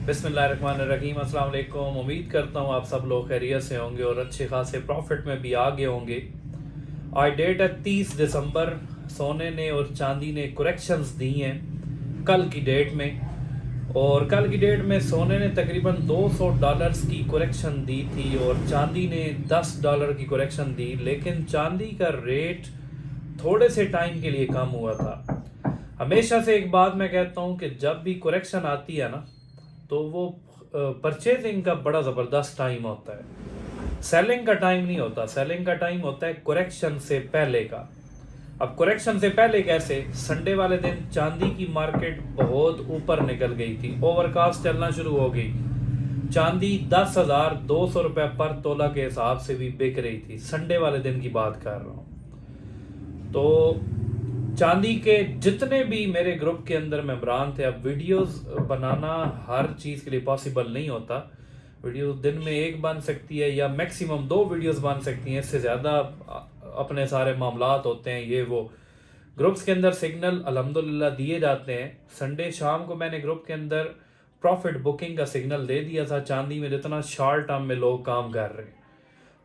बिस्मिल्लाहिर्रहमानिर्रहीम। अस्सलाम वालेकुम। उम्मीद करता हूँ आप सब लोग खैरियत से होंगे और अच्छे खासे प्रॉफिट में भी आगे होंगे। आज डेट है 30 दिसंबर। सोने ने और चांदी ने करेक्शंस दी हैं कल की डेट में, और कल की डेट में सोने ने तकरीबन $200 की करेक्शन दी थी और चांदी ने $10 की करेक्शन दी, लेकिन चांदी का रेट थोड़े से टाइम के लिए कम हुआ था। हमेशा से एक बात मैं कहता हूँ कि जब भी करेक्शन आती है ना, तो वो परचेजिंग का बड़ा ज़बरदस्त टाइम होता है, सेलिंग का टाइम नहीं होता। सेलिंग का टाइम होता है करेक्शन से पहले का। अब करेक्शन से पहले कैसे? संडे वाले दिन चांदी की मार्केट बहुत ऊपर निकल गई थी, ओवरकास्ट चलना शुरू हो गई। चांदी 10,200 रुपये पर तोला के हिसाब से भी बिक रही थी। संडे वाले दिन की बात कर रहा हूँ। तो चांदी के जितने भी मेरे ग्रुप के अंदर मेंबरान थे, अब वीडियोस बनाना हर चीज़ के लिए पॉसिबल नहीं होता। वीडियो दिन में एक बन सकती है या मैक्सिमम 2 वीडियोस बन सकती हैं, इससे ज़्यादा अपने सारे मामलात होते हैं ये वो। ग्रुप्स के अंदर सिग्नल अल्हम्दुलिल्लाह दिए जाते हैं। संडे शाम को मैंने ग्रुप के अंदर प्रॉफिट बुकिंग का सिग्नल दे दिया था चांदी में, जितना शॉर्ट टर्म में लोग काम कर रहे हैं।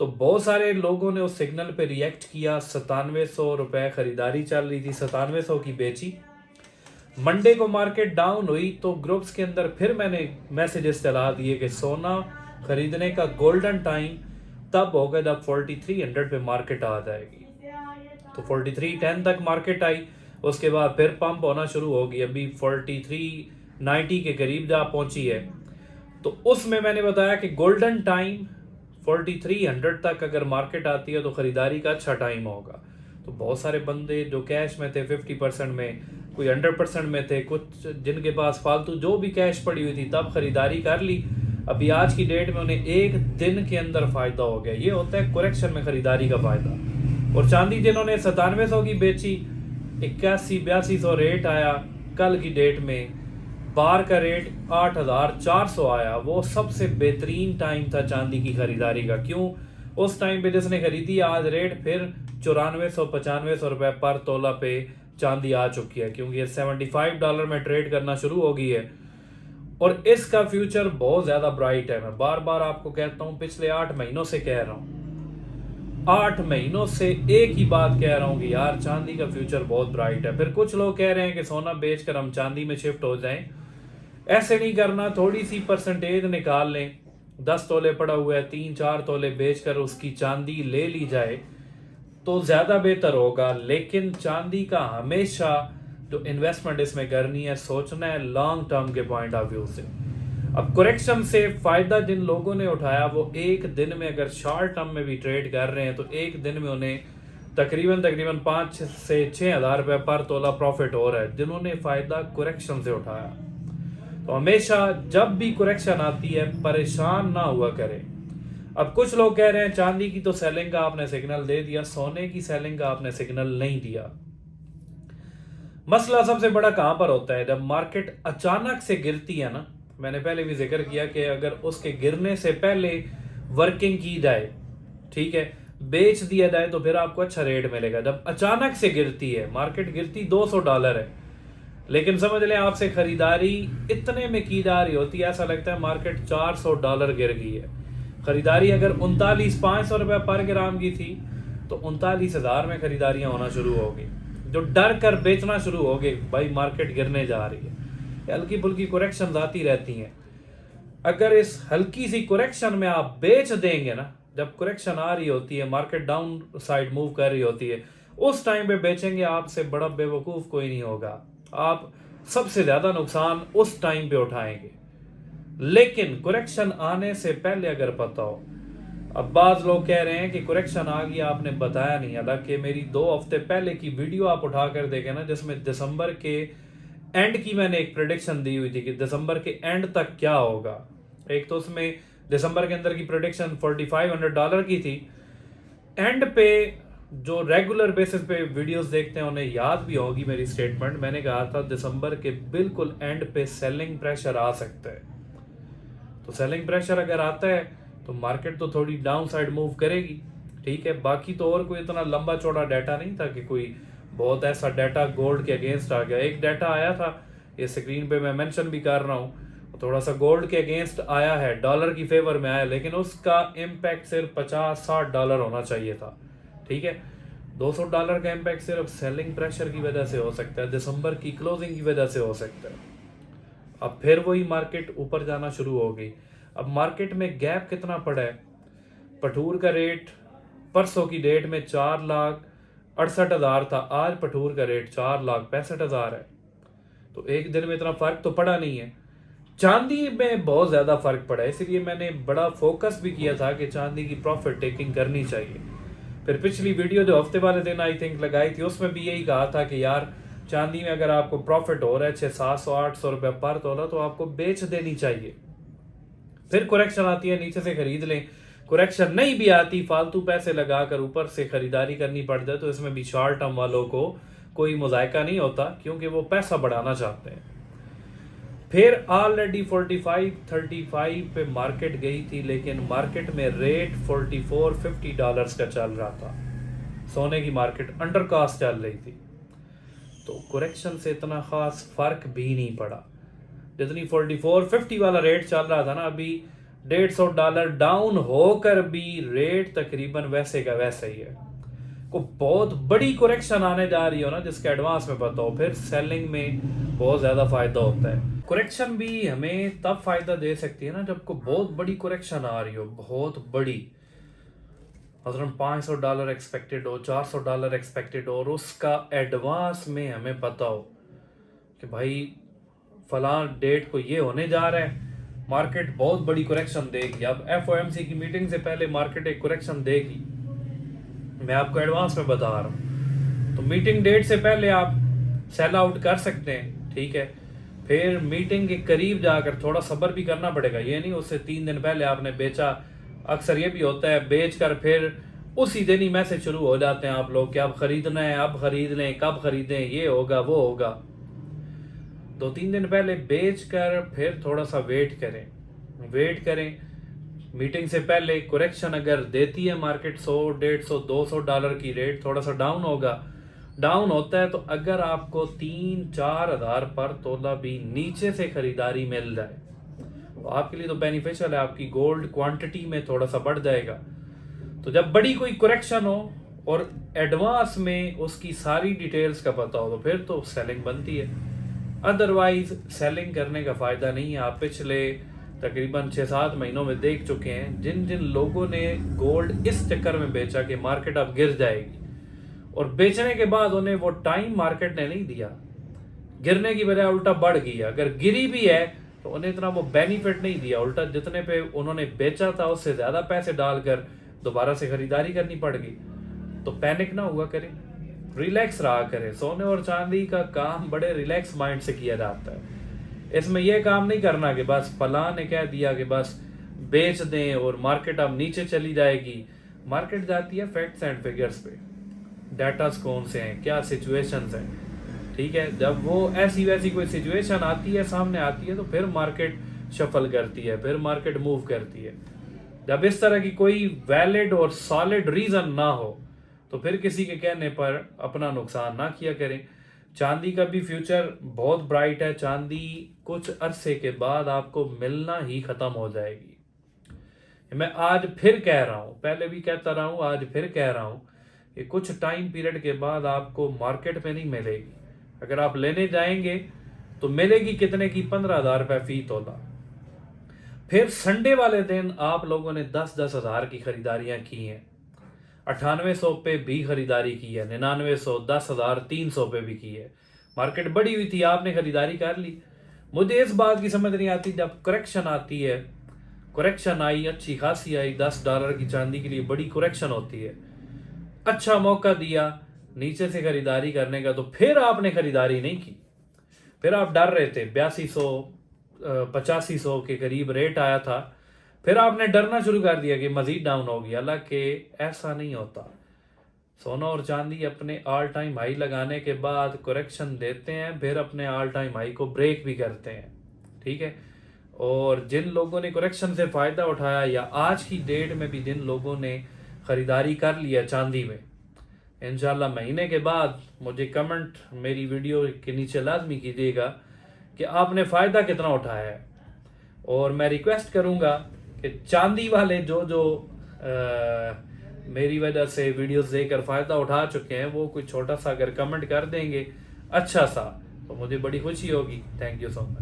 तो बहुत सारे लोगों ने उस सिग्नल पे रिएक्ट किया। 9700 रुपये खरीदारी चल रही थी, 9700 की बेची। मंडे को मार्केट डाउन हुई तो ग्रुप्स के अंदर फिर मैंने मैसेजेस चला दिए कि सोना खरीदने का गोल्डन टाइम तब होगा जब 4300 पे मार्केट आ जाएगी। तो 4310 तक मार्केट आई, उसके बाद फिर पंप होना शुरू हो गई। अभी 4390 के करीब जा पहुंची है। तो उसमें मैंने बताया कि गोल्डन टाइम 4300 तक अगर मार्केट आती है तो ख़रीदारी का अच्छा टाइम होगा। तो बहुत सारे बंदे जो कैश में थे 50% में, कोई 100% में थे, कुछ जिनके पास फालतू जो भी कैश पड़ी हुई थी तब ख़रीदारी कर ली। अभी आज की डेट में उन्हें एक दिन के अंदर फ़ायदा हो गया। ये होता है करेक्शन में ख़रीदारी का फ़ायदा। और चांदी जिन्होंने 9700 की बेची, 81-8200 रेट आया कल की डेट में। बार का रेट 8,400 आया। वो सबसे बेहतरीन टाइम था चांदी की खरीदारी का। क्यों? उस टाइम पे जिसने खरीदी, आज रेट फिर 9400-9500 रुपये पर तोला पे चांदी आ चुकी है, क्योंकि ये $75 में ट्रेड करना शुरू हो गई है। और इसका फ्यूचर बहुत ज़्यादा ब्राइट है। मैं बार बार आपको कहता हूँ, पिछले 8 महीनों से कह रहा हूँ, 8 महीनों से एक ही बात कह रहा हूँ कि यार चांदी का फ्यूचर बहुत ब्राइट है। फिर कुछ लोग कह रहे हैं कि सोना बेचकर हम चांदी में शिफ्ट हो जाएं। ऐसे नहीं करना, थोड़ी सी परसेंटेज निकाल लें। 10 तोले पड़ा हुआ है, 3-4 तोले बेचकर उसकी चांदी ले ली जाए तो ज़्यादा बेहतर होगा। लेकिन चांदी का हमेशा जो इन्वेस्टमेंट इसमें करनी है, सोचना है लॉन्ग टर्म के पॉइंट ऑफ व्यू से। अब करेक्शन से फ़ायदा जिन लोगों ने उठाया, वो एक दिन में अगर शॉर्ट टर्म में भी ट्रेड कर रहे हैं तो एक दिन में उन्हें तकरीबन 5 से 6 हज़ार रुपये पर तोला प्रॉफिट हो रहा है, जिन्होंने फ़ायदा करेक्शन से उठाया। तो हमेशा जब भी करेक्शन आती है परेशान ना हुआ करें। अब कुछ लोग कह रहे हैं चांदी की तो सेलिंग का आपने सिग्नल दे दिया, सोने की सेलिंग का आपने सिग्नल नहीं दिया। मसला सबसे बड़ा कहां पर होता है? जब मार्केट अचानक से गिरती है ना, मैंने पहले भी जिक्र किया कि अगर उसके गिरने से पहले वर्किंग की जाए, ठीक है, बेच दिया जाए तो फिर आपको अच्छा रेट मिलेगा। जब अचानक से गिरती है मार्केट, गिरती $200 है, लेकिन समझ लें आपसे खरीदारी इतने में की जा रही होती है, ऐसा लगता है मार्केट $400 गिर गई है। खरीदारी अगर 39,500 रुपये पर ग्राम की थी तो 39,000 में खरीदारियां होना शुरू हो गई। जो डर कर बेचना शुरू हो गए, भाई मार्केट गिरने जा रही है। हल्की फुल्की करेक्शन आती रहती हैं। अगर इस हल्की सी करेक्शन में आप बेच देंगे ना, जब करेक्शन आ रही होती है, मार्केट डाउन साइड मूव कर रही होती है, उस टाइम पे बेचेंगे, आपसे बड़ा बेवकूफ़ कोई नहीं होगा। आप सबसे ज़्यादा नुकसान उस टाइम पे उठाएंगे। लेकिन करेक्शन आने से पहले अगर पता हो, अब बाज़ लोग कह रहे हैं कि करेक्शन आ गया आपने बताया नहीं। हालांकि मेरी 2 हफ्ते पहले की वीडियो आप उठा कर देखें ना, जिसमें दिसंबर के एंड की मैंने एक प्रेडिक्शन दी हुई थी कि दिसंबर के एंड तक क्या होगा। एक तो उसमें दिसंबर के अंदर की प्रेडिक्शन $4,500 की थी। एंड पे जो रेगुलर बेसिस पे वीडियोस देखते हैं उन्हें याद भी होगी मेरी स्टेटमेंट। मैंने कहा था दिसंबर के बिल्कुल एंड पे सेलिंग प्रेशर आ सकता है। तो सेलिंग प्रेशर अगर आता है तो मार्केट तो थोड़ी डाउन साइड मूव करेगी, ठीक है। बाकी तो और कोई इतना लंबा चौड़ा डाटा नहीं था कि कोई बहुत ऐसा डाटा गोल्ड के अगेंस्ट आ गया। एक डाटा आया था, ये स्क्रीन पे मैं मेंशन भी कर रहा हूँ, थोड़ा सा गोल्ड के अगेंस्ट आया है, डॉलर की फेवर में आया, लेकिन उसका इम्पैक्ट सिर्फ $50-60 होना चाहिए था। ठीक है, $200 का इम्पैक्ट सिर्फ सेलिंग प्रेशर की वजह से हो सकता है, दिसंबर की क्लोजिंग की वजह से हो सकता है। अब फिर वही मार्केट ऊपर जाना शुरू हो गई। अब मार्केट में गैप कितना पड़ा है, पठूर का रेट परसों की डेट में 4,68,000 था, आज पठूर का रेट 4,65,000 है। तो एक दिन में इतना फर्क तो पड़ा नहीं है। चांदी में बहुत ज्यादा फर्क पड़ा है, इसलिए मैंने बड़ा फोकस भी किया था कि चांदी की प्रॉफिट टेकिंग करनी चाहिए। फिर पिछली वीडियो जो हफ्ते वाले दिन आई थिंक लगाई थी, उसमें भी यही कहा था कि यार चांदी में अगर आपको प्रॉफिट हो रहा है 600-700-800 रुपये पर तोला तो आपको बेच देनी चाहिए। फिर कुरेक्शन आती है, नीचे से खरीद लें। कुरेक्शन नहीं भी आती, फालतू पैसे लगाकर ऊपर से खरीदारी करनी पड़ जाए, तो इसमें भी शॉर्ट टर्म वालों को कोई मुजायका नहीं होता, क्योंकि वो पैसा बढ़ाना चाहते हैं। फिर ऑलरेडी 45-35 पे मार्केट गई थी, लेकिन मार्केट में रेट $44-50 का चल रहा था। सोने की मार्केट अंडर कॉस्ट चल रही थी, तो कुरेक्शन से इतना खास फर्क भी नहीं पड़ा। जितनी 44-50 वाला रेट चल रहा था ना, अभी $150 डाउन होकर भी रेट तकरीबन वैसे का वैसा ही है। को बहुत बड़ी कुरेक्शन आने जा रही हो ना, जिसके एडवांस में पता हो, फिर सेलिंग में बहुत ज्यादा फायदा होता है। कुरेक्शन भी हमें तब फायदा दे सकती है ना जब को बहुत बड़ी कुरेक्शन आ रही हो, बहुत बड़ी, मतलब $500 एक्सपेक्टेड हो, $400 एक्सपेक्टेड हो, और उसका एडवांस में हमें पता हो कि भाई फलां डेट को ये होने जा रहा है, मार्केट बहुत बड़ी कुरेक्शन देगी। अब FOMC की मीटिंग से पहले मार्केट एक कुरेक्शन देगी, मैं आपको एडवांस में बता रहा हूँ। तो मीटिंग डेट से पहले आप सेल आउट कर सकते हैं, ठीक है। फिर मीटिंग के करीब जाकर थोड़ा सब्र भी करना पड़ेगा, ये नहीं उससे 3 दिन पहले आपने बेचा। अक्सर ये भी होता है, बेच कर फिर उसी दिन ही मैसेज शुरू हो जाते हैं आप लोग कि अब खरीदना है, अब खरीद लें, कब खरीदें, ये होगा वो होगा। 2-3 दिन पहले बेच कर फिर थोड़ा सा वेट करें। मीटिंग से पहले कुरेक्शन अगर देती है मार्केट $100-150-200 की रेट थोड़ा सा डाउन होता है, तो अगर आपको 3-4 हज़ार पर तोला भी नीचे से खरीदारी मिल जाए तो आपके लिए तो बेनिफिशियल है, आपकी गोल्ड क्वांटिटी में थोड़ा सा बढ़ जाएगा। तो जब बड़ी कोई कुरेक्शन हो और एडवांस में उसकी सारी डिटेल्स का पता हो, तो फिर तो सेलिंग बनती है, अदरवाइज सेलिंग करने का फायदा नहीं है। आप पिछले तकरीबन 6-7 महीनों में देख चुके हैं, जिन जिन लोगों ने गोल्ड इस चक्कर में बेचा कि मार्केट अब गिर जाएगी, और बेचने के बाद उन्हें वो टाइम मार्केट ने नहीं दिया, गिरने की बजाय उल्टा बढ़ गई। अगर गिरी भी है तो उन्हें इतना वो बेनिफिट नहीं दिया, उल्टा जितने पे उन्होंने बेचा था उससे ज्यादा पैसे डालकर दोबारा से खरीदारी करनी पड़ गई। तो पैनिक ना हुआ करें, रिलैक्स रहा करें। सोने और चांदी का काम बड़े रिलैक्स माइंड से किया जाता है। इसमें यह काम नहीं करना कि बस फलां ने कह दिया कि बस बेच दें और मार्केट अब नीचे चली जाएगी। मार्केट जाती है फैक्ट्स एंड फिगर्स पे, डाटास कौन से हैं, क्या सिचुएशंस हैं, ठीक है। जब वो ऐसी वैसी कोई सिचुएशन आती है, सामने आती है, तो फिर मार्केट शफल करती है, फिर मार्केट मूव करती है। जब इस तरह की कोई वैलिड और सॉलिड रीजन ना हो तो फिर किसी के कहने पर अपना नुकसान ना किया करें। चांदी का भी फ्यूचर बहुत ब्राइट है। चांदी कुछ अरसे के बाद आपको मिलना ही खत्म हो जाएगी। मैं आज फिर कह रहा हूं, पहले भी कहता रहा हूं, आज फिर कह रहा हूं कि कुछ टाइम पीरियड के बाद आपको मार्केट में नहीं मिलेगी। अगर आप लेने जाएंगे तो मिलेगी कितने की, 15,000 रुपये फी तोला। फिर संडे वाले दिन आप लोगों ने 10-10 हज़ार की खरीदारियां की हैं, 9800 पे भी खरीदारी की है, 9900, 10,300 पे भी की है। मार्केट बढ़ी हुई थी, आपने खरीदारी कर ली। मुझे इस बात की समझ नहीं आती, जब करेक्शन आती है, करेक्शन आई अच्छी खासी आई, $10 की चांदी के लिए बड़ी करेक्शन होती है, अच्छा मौका दिया नीचे से खरीदारी करने का, तो फिर आपने खरीदारी नहीं की। फिर आप डर रहे थे, 8200 8500 के करीब रेट आया था, फिर आपने डरना शुरू कर दिया कि मजीद डाउन होगी। हालांकि ऐसा नहीं होता। सोना और चांदी अपने ऑल टाइम हाई लगाने के बाद करेक्शन देते हैं, फिर अपने ऑल टाइम हाई को ब्रेक भी करते हैं, ठीक है। और जिन लोगों ने करेक्शन से फ़ायदा उठाया, या आज की डेट में भी जिन लोगों ने ख़रीदारी कर लिया चांदी में, इंशाल्लाह महीने के बाद मुझे कमेंट मेरी वीडियो के नीचे लाजमी कीजिएगा कि आपने फ़ायदा कितना उठाया है। और मैं रिक्वेस्ट करूँगा कि चांदी वाले जो जो मेरी वजह से वीडियोस देखकर फ़ायदा उठा चुके हैं वो कोई छोटा सा अगर कमेंट कर देंगे अच्छा सा तो मुझे बड़ी खुशी होगी। Thank you so much.